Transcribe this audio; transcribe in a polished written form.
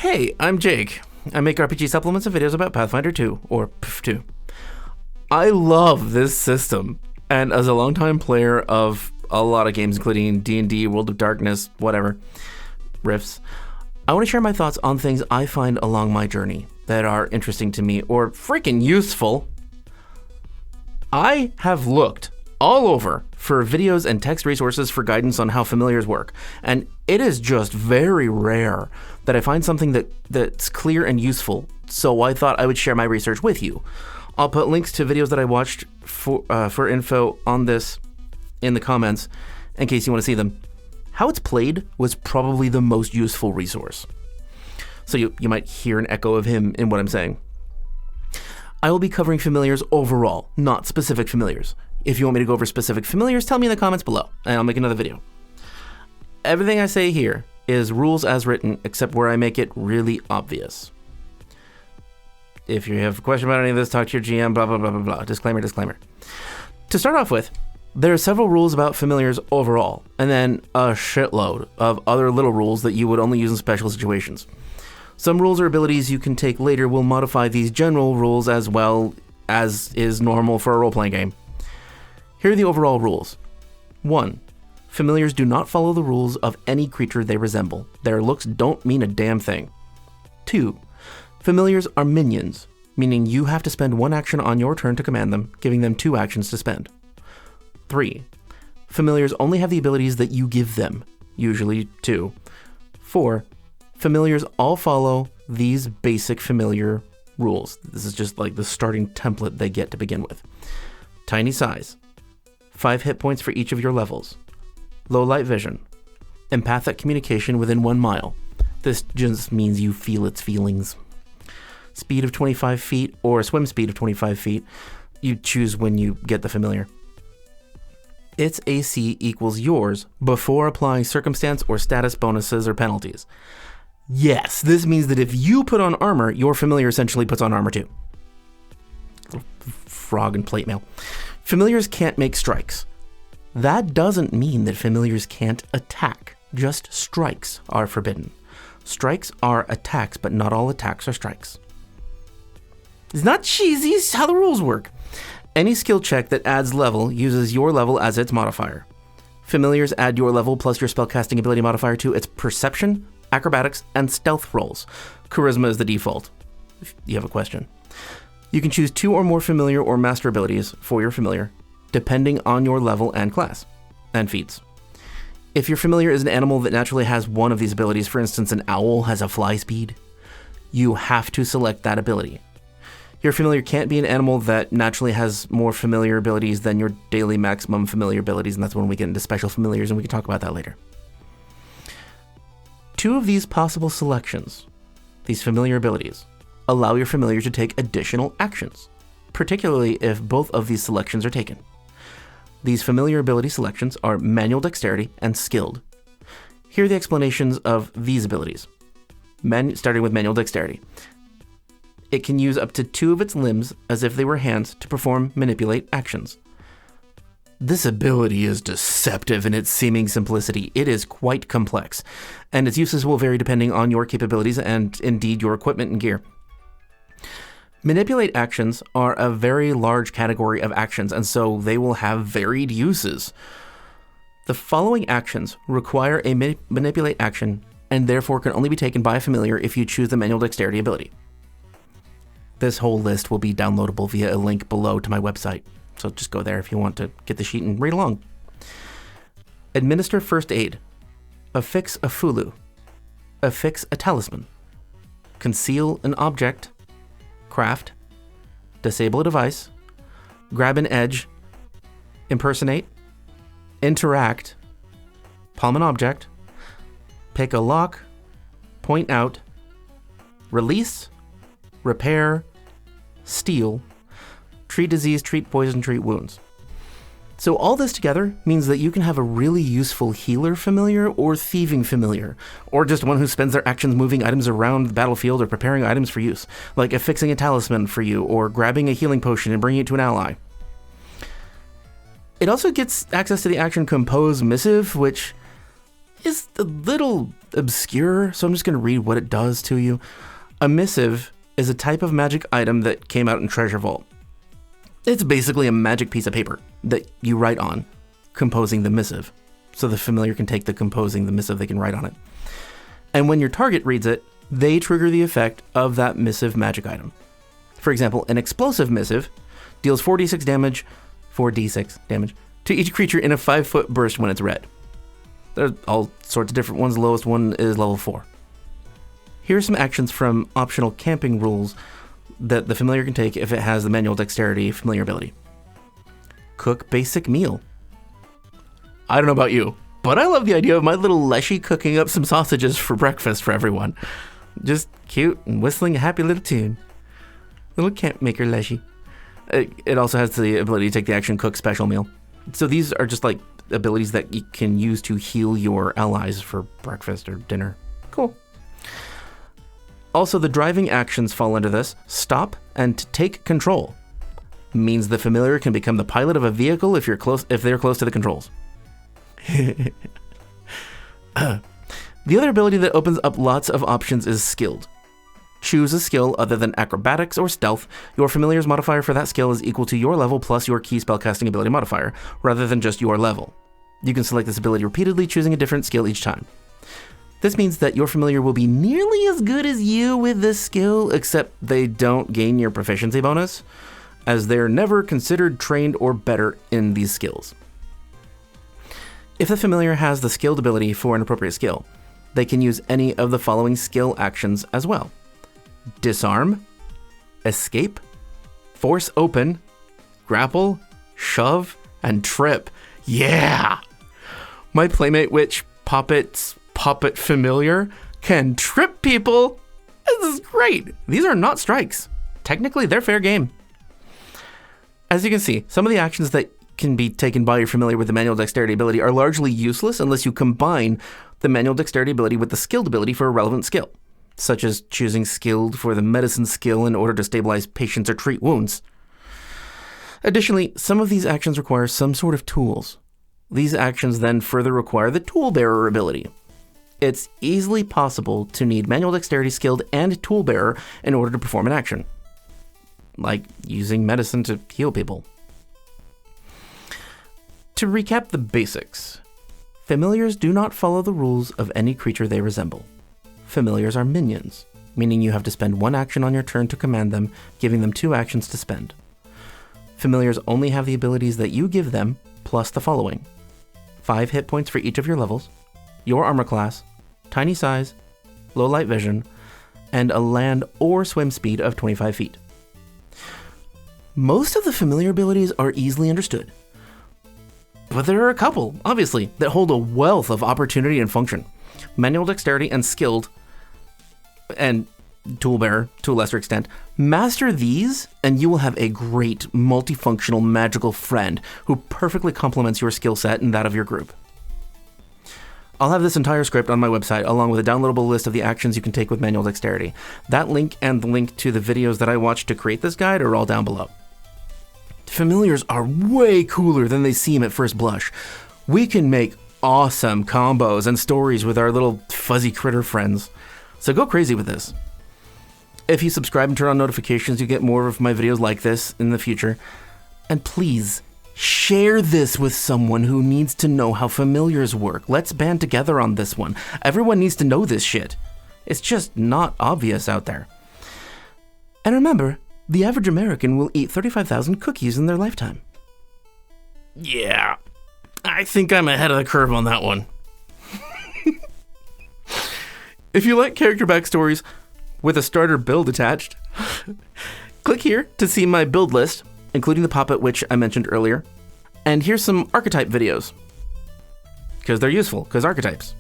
Hey, I'm Jake. I make RPG supplements and videos about Pathfinder 2, or PF2. I love this system, and as a longtime player of a lot of games, including D&D, World of Darkness, whatever, Rifts, I want to share my thoughts on things I find along my journey that are interesting to me or freaking useful. I have looked all over for videos and text resources for guidance on how familiars work, and it is just very rare that I find something that's clear and useful, so I thought I would share my research with you. I'll put links to videos that I watched for info on this in the comments in case you want to see them. How it's played was probably the most useful resource. So you might hear an echo of him in what I'm saying. I will be covering familiars overall, not specific familiars. If you want me to go over specific familiars, tell me in the comments below, and I'll make another video. Everything I say here is rules as written, except where I make it really obvious. If you have a question about any of this, talk to your GM, blah, blah, blah, blah, blah. Disclaimer, disclaimer. To start off with, there are several rules about familiars overall, and then a shitload of other little rules that you would only use in special situations. Some rules or abilities you can take later will modify these general rules as well as is normal for a role-playing game. Here are the overall rules. 1. Familiars do not follow the rules of any creature they resemble. Their looks don't mean a damn thing. 2. Familiars are minions, meaning you have to spend one action on your turn to command them, giving them 2 actions to spend. 3. Familiars only have the abilities that you give them, usually 2. 4. Familiars all follow these basic familiar rules. This is just like the starting template they get to begin with. Tiny size. 5 hit points for each of your levels. Low light vision. Empathic communication within 1 mile. This just means you feel its feelings. Speed of 25 feet or swim speed of 25 feet. You choose when you get the familiar. Its AC equals yours before applying circumstance or status bonuses or penalties. Yes, this means that if you put on armor, your familiar essentially puts on armor too. Frog and plate mail. Familiars can't make strikes. That doesn't mean that familiars can't attack. Just strikes are forbidden. Strikes are attacks, but not all attacks are strikes. It's not cheesy, it's how the rules work. Any skill check that adds level uses your level as its modifier. Familiars add your level plus your spellcasting ability modifier to its perception, acrobatics, and stealth rolls. Charisma is the default, if you have a question. You can choose 2 or more familiar or master abilities for your familiar, depending on your level and class, and feats. If your familiar is an animal that naturally has one of these abilities, for instance, an owl has a fly speed, you have to select that ability. Your familiar can't be an animal that naturally has more familiar abilities than your daily maximum familiar abilities, and that's when we get into special familiars, and we can talk about that later. 2 of these possible selections, these familiar abilities, allow your familiar to take additional actions, particularly if both of these selections are taken. These familiar ability selections are manual dexterity and skilled. Here are the explanations of these abilities. Starting with manual dexterity. It can use up to 2 of its limbs as if they were hands to perform manipulate actions. This ability is deceptive in its seeming simplicity. It is quite complex, and its uses will vary depending on your capabilities and indeed your equipment and gear. Manipulate actions are a very large category of actions, and so they will have varied uses. The following actions require a manipulate action and therefore can only be taken by a familiar if you choose the manual dexterity ability. This whole list will be downloadable via a link below to my website, so just go there if you want to get the sheet and read along. Administer first aid. Affix a fulu. Affix a talisman. Conceal an object. Craft. Disable a device. Grab an edge. Impersonate. Interact. Palm an object. Pick a lock. Point out. Release. Repair. Steal. Treat disease, treat poison, treat wounds. So all this together means that you can have a really useful healer familiar or thieving familiar, or just one who spends their actions moving items around the battlefield or preparing items for use, like affixing a talisman for you or grabbing a healing potion and bringing it to an ally. It also gets access to the action Compose Missive, which is a little obscure, so I'm just going to read what it does to you. A missive is a type of magic item that came out in Treasure Vault. It's basically a magic piece of paper that you write on, composing the missive. So the familiar can take the composing the missive, they can write on it. And when your target reads it, they trigger the effect of that missive magic item. For example, an explosive missive deals 4d6 damage to each creature in a 5-foot burst when it's read. There's all sorts of different ones. The lowest one is level 4. Here are some actions from optional camping rules that the familiar can take if it has the manual dexterity familiar ability. Cook basic meal. I don't know about you, but I love the idea of my little Leshy cooking up some sausages for breakfast for everyone. Just cute and whistling a happy little tune. Little camp maker Leshy. It also has the ability to take the action cook special meal. So these are just like abilities that you can use to heal your allies for breakfast or dinner. Cool. Also, the driving actions fall under this. Stop and take control. Means the familiar can become the pilot of a vehicle if they're close to the controls. The other ability that opens up lots of options is skilled. Choose a skill other than acrobatics or stealth. Your familiar's modifier for that skill is equal to your level plus your key spellcasting ability modifier, rather than just your level. You can select this ability repeatedly, choosing a different skill each time. This means that your familiar will be nearly as good as you with this skill, except they don't gain your proficiency bonus, as they're never considered trained or better in these skills. If the familiar has the skilled ability for an appropriate skill, they can use any of the following skill actions as well. Disarm, escape, force open, grapple, shove, and trip. Yeah! My Playmate Witch Puppet familiar can trip people. This is great. These are not strikes. Technically, they're fair game. As you can see, some of the actions that can be taken by your familiar with the manual dexterity ability are largely useless unless you combine the manual dexterity ability with the skilled ability for a relevant skill, such as choosing skilled for the medicine skill in order to stabilize patients or treat wounds. Additionally, some of these actions require some sort of tools. These actions then further require the tool bearer ability. It's easily possible to need manual dexterity skilled and tool bearer in order to perform an action, like using medicine to heal people. To recap the basics, familiars do not follow the rules of any creature they resemble. Familiars are minions, meaning you have to spend one action on your turn to command them, giving them 2 actions to spend. Familiars only have the abilities that you give them, plus the following: 5 hit points for each of your levels, your armor class, tiny size, low light vision, and a land or swim speed of 25 feet. Most of the familiar abilities are easily understood, but there are a couple, obviously, that hold a wealth of opportunity and function. Manual dexterity and skilled, and tool bearer to a lesser extent. Master these, and you will have a great multifunctional magical friend who perfectly complements your skill set and that of your group. I'll have this entire script on my website, along with a downloadable list of the actions you can take with manual dexterity. That link and the link to the videos that I watched to create this guide are all down below. Familiars are way cooler than they seem at first blush. We can make awesome combos and stories with our little fuzzy critter friends. So go crazy with this. If you subscribe and turn on notifications, you get more of my videos like this in the future. And please, share this with someone who needs to know how familiars work. Let's band together on this one. Everyone needs to know this shit. It's just not obvious out there. And remember, the average American will eat 35,000 cookies in their lifetime. Yeah, I think I'm ahead of the curve on that one. If you like character backstories with a starter build attached, click here to see my build list, including the Puppet Witch I mentioned earlier. And here's some archetype videos, because they're useful, because archetypes.